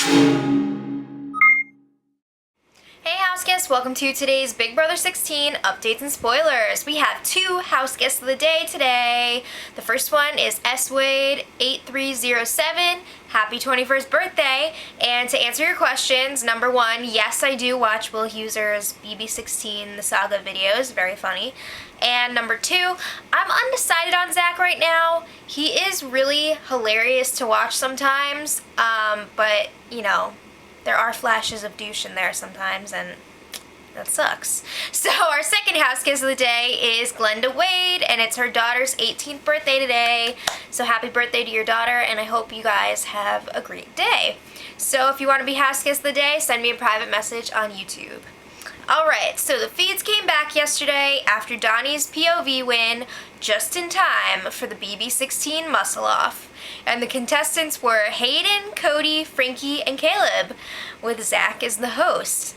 Hey house guests, welcome to today's Big Brother 16 updates and spoilers. We have two house guests of the day today. The first one is SWade8307. Happy 21st birthday. And to answer your questions, number one, yes, I do watch Will Huser's BB16 The Saga videos. Very funny. And number two, I'm undecided on Zach right now. He is really hilarious to watch sometimes, but, you know, there are flashes of douche in there sometimes, and that sucks. So our second house guest of the day is Glenda Wade, and it's her daughter's 18th birthday today. So happy birthday to your daughter, and I hope you guys have a great day. So if you want to be house guest of the day, send me a private message on YouTube. Alright, so the feeds came back yesterday after Donnie's POV win just in time for the BB16 muscle-off. And the contestants were Hayden, Cody, Frankie, and Caleb, with Zach as the host.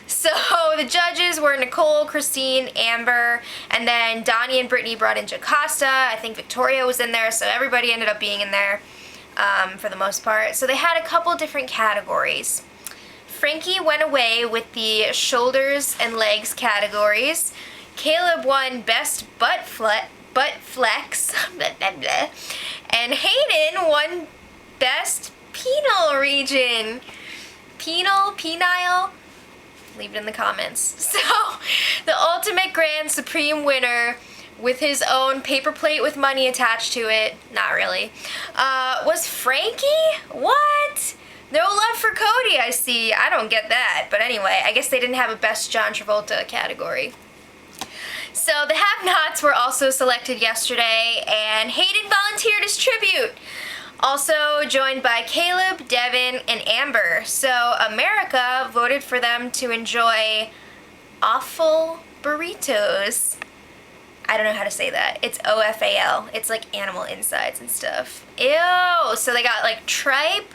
So the judges were Nicole, Christine, Amber, and then Donnie and Brittany brought in Jocasta. I think Victoria was in there, so everybody ended up being in there for the most part. So they had a couple different categories. Frankie went away with the shoulders and legs categories. Caleb won best butt flex, blah, blah, blah. And Hayden won best penile region. Penile? Leave it in the comments. So, the ultimate grand supreme winner with his own paper plate with money attached to it, not really, was Frankie? What? No love for Cody, I see. I don't get that. But anyway, I guess they didn't have a best John Travolta category. So the have-nots were also selected yesterday, and Hayden volunteered as tribute. Also joined by Caleb, Devin, and Amber. So America voted for them to enjoy awful burritos. I don't know how to say that. It's OFAL. It's like animal insides and stuff. Ew! So they got like tripe,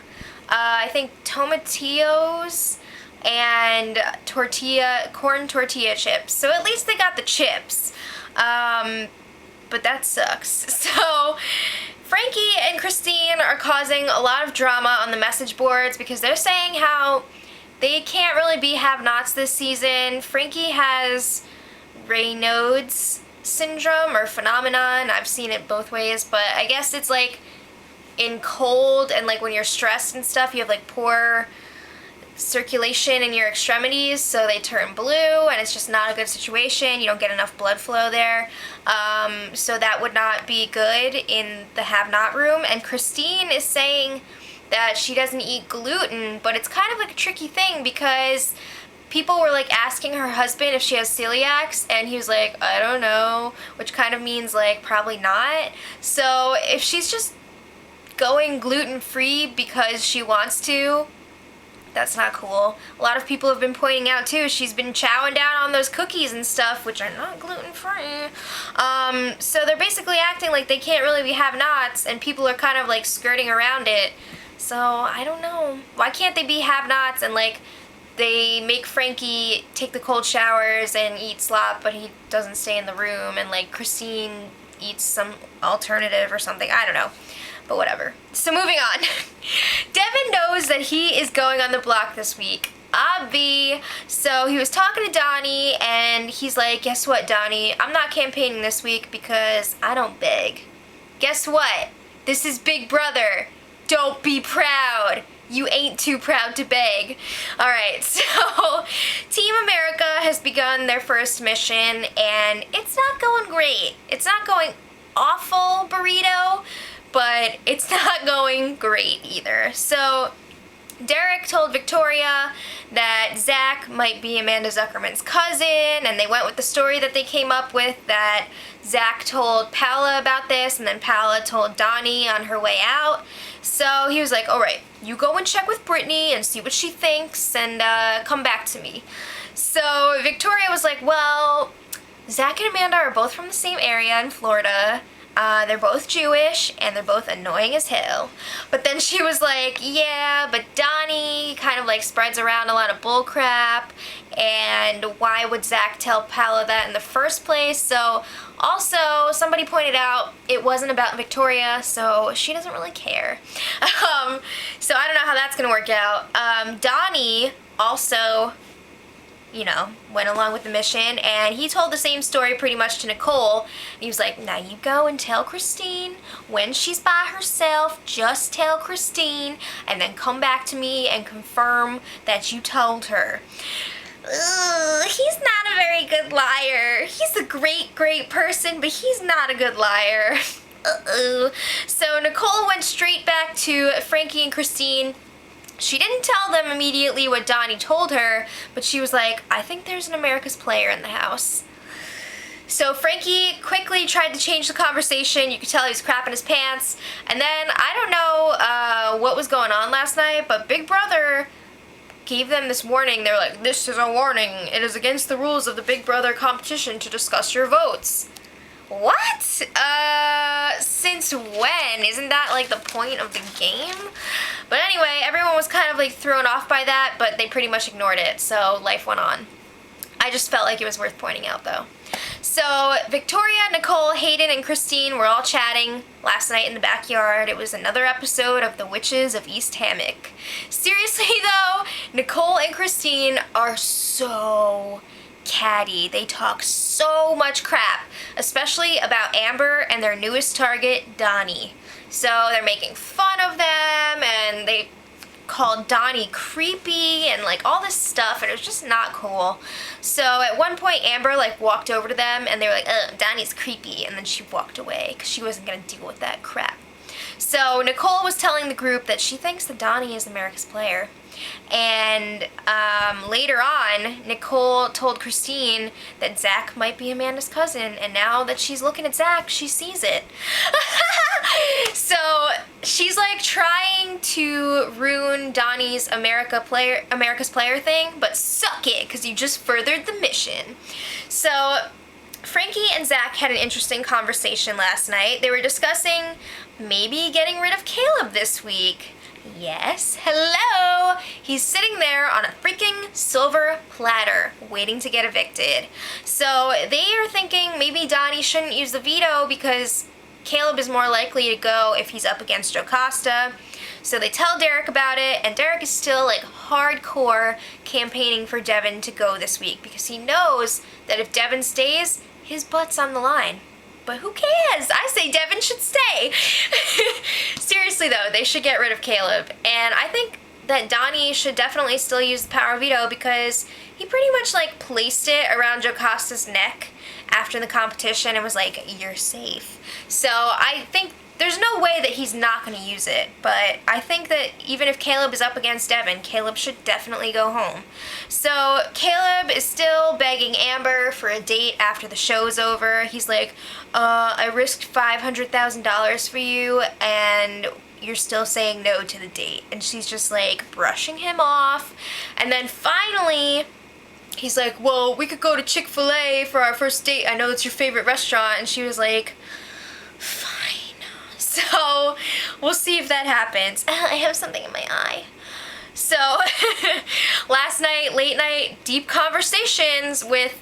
I think tomatillos, and corn tortilla chips. So at least they got the chips. But that sucks. So Frankie and Christine are causing a lot of drama on the message boards because they're saying how they can't really be have-nots this season. Frankie has Raynaud's syndrome or phenomenon. I've seen it both ways, but I guess it's like in cold and like when you're stressed and stuff, you have like poor circulation in your extremities, so they turn blue, and it's just not a good situation. You don't get enough blood flow there, so that would not be good in the have-not room. And Christine is saying that she doesn't eat gluten, but it's kind of like a tricky thing because people were like asking her husband if she has celiacs, and he was like, I don't know, which kind of means like probably not. So if she's just going gluten-free because she wants to, that's not cool. A lot of people have been pointing out too, she's been chowing down on those cookies and stuff, which are not gluten-free. So they're basically acting like they can't really be have-nots, and people are kind of like skirting around it. So I don't know. Why can't they be have-nots and like they make Frankie take the cold showers and eat slop, but he doesn't stay in the room, and like Christine eats some alternative or something. I don't know. But whatever. So moving on. Devin knows that he is going on the block this week. Obvi. So he was talking to Donnie, and he's like, guess what, Donnie? I'm not campaigning this week because I don't beg. Guess what? This is Big Brother. Don't be proud. You ain't too proud to beg. Alright, so Team America has begun their first mission, and it's not going great. It's not going awful, burrito, but it's not going great either. So Derek told Victoria that Zach might be Amanda Zuckerman's cousin, and they went with the story that they came up with, that Zach told Paola about this, and then Paola told Donnie on her way out. So he was like, alright, you go and check with Brittany and see what she thinks, and come back to me. So Victoria was like, well, Zach and Amanda are both from the same area in Florida. They're both Jewish, and they're both annoying as hell. But then she was like, yeah, but Donnie kind of like spreads around a lot of bull crap, and why would Zach tell Paola that in the first place? So also, somebody pointed out it wasn't about Victoria, so she doesn't really care. So So I don't know how that's going to work out. Donnie also, you know, went along with the mission, and he told the same story pretty much to Nicole. He was like, now you go and tell Christine when she's by herself, just tell Christine, and then come back to me and confirm that you told her. Ugh, he's not a very good liar. He's a great, great person, but he's not a good liar. So Nicole went straight back to Frankie and Christine. She didn't tell them immediately what Donnie told her, but she was like, I think there's an America's player in the house. So Frankie quickly tried to change the conversation. You could tell he was crapping his pants. And then, I don't know what was going on last night, but Big Brother gave them this warning. They were like, this is a warning. It is against the rules of the Big Brother competition to discuss your votes. What? Since when? Isn't that like the point of the game? But anyway, everyone was kind of like thrown off by that, but they pretty much ignored it, so life went on. I just felt like it was worth pointing out though. So Victoria, Nicole, Hayden, and Christine were all chatting last night in the backyard. It was another episode of The Witches of East Hammock. Seriously though, Nicole and Christine are so catty. They talk so much crap, especially about Amber and their newest target, Donnie. So they're making fun of them, and they called Donnie creepy and like all this stuff, and it was just not cool. So at one point Amber like walked over to them and they were like, oh, Donnie's creepy, and then she walked away because she wasn't going to deal with that crap. So Nicole was telling the group that she thinks that Donnie is America's player. And later on, Nicole told Christine that Zach might be Amanda's cousin, and now that she's looking at Zach, she sees it. So she's like trying to ruin Donnie's America's player thing, but suck it, because you just furthered the mission. So Frankie and Zach had an interesting conversation last night. They were discussing maybe getting rid of Caleb this week. Yes, hello! He's sitting there on a freaking silver platter, waiting to get evicted. So they are thinking maybe Donnie shouldn't use the veto because Caleb is more likely to go if he's up against Jocasta. So they tell Derek about it, and Derek is still like hardcore campaigning for Devin to go this week because he knows that if Devin stays, his butt's on the line. But who cares? I say Devin should stay. Seriously though, they should get rid of Caleb. And I think that Donnie should definitely still use the power veto because he pretty much like placed it around Jocasta's neck after the competition and was like, you're safe. So I think there's no way that he's not going to use it, but I think that even if Caleb is up against Devin, Caleb should definitely go home. So Caleb is still begging Amber for a date after the show's over. He's like, I risked $500,000 for you, and you're still saying no to the date. And she's just like brushing him off. And then finally, he's like, well, we could go to Chick-fil-A for our first date. I know it's your favorite restaurant. And she was like, fine. So we'll see if that happens. I have something in my eye. So last night, late night, deep conversations with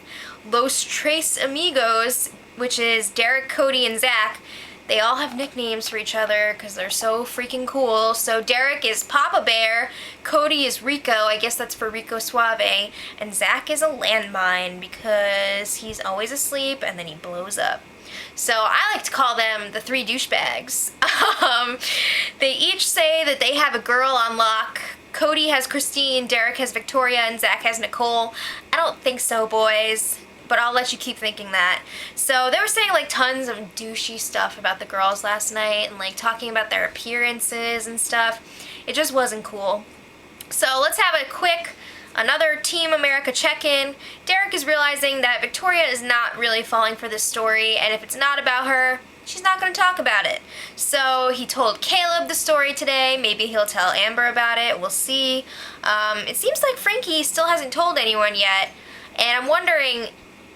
Los Tres Amigos, which is Derek, Cody, and Zach. They all have nicknames for each other because they're so freaking cool. So Derek is Papa Bear, Cody is Rico, I guess that's for Rico Suave, and Zach is a landmine because he's always asleep and then he blows up. So I like to call them the three douchebags. They each say that they have a girl on lock. Cody has Christine, Derek has Victoria, and Zach has Nicole. I don't think so, boys, but I'll let you keep thinking that. So they were saying like tons of douchey stuff about the girls last night and like talking about their appearances and stuff. It just wasn't cool. So let's have a quick another Team America check-in. Derek is realizing that Victoria is not really falling for this story, and if it's not about her, she's not going to talk about it. So he told Caleb the story today. Maybe he'll tell Amber about it. We'll see. It seems like Frankie still hasn't told anyone yet, and I'm wondering,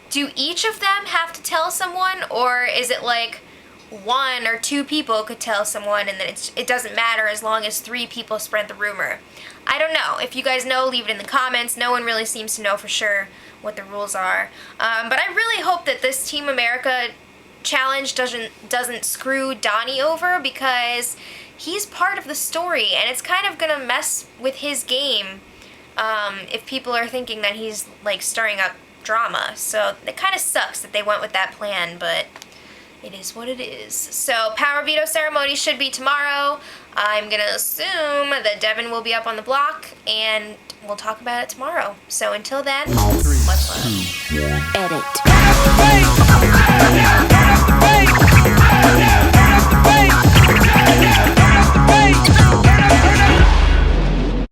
do each of them have to tell someone, or is it like one or two people could tell someone and then it doesn't matter as long as 3 people spread the rumor? I don't know. If you guys know, leave it in the comments. No one really seems to know for sure what the rules are. But I really hope that this Team America challenge doesn't screw Donnie over, because he's part of the story, and it's kind of gonna mess with his game if people are thinking that he's like stirring up drama. So it kind of sucks that they went with that plan, but it is what it is. So power veto ceremony should be tomorrow. I'm gonna assume that Devin will be up on the block, and we'll talk about it tomorrow. So until then, much love. Edit.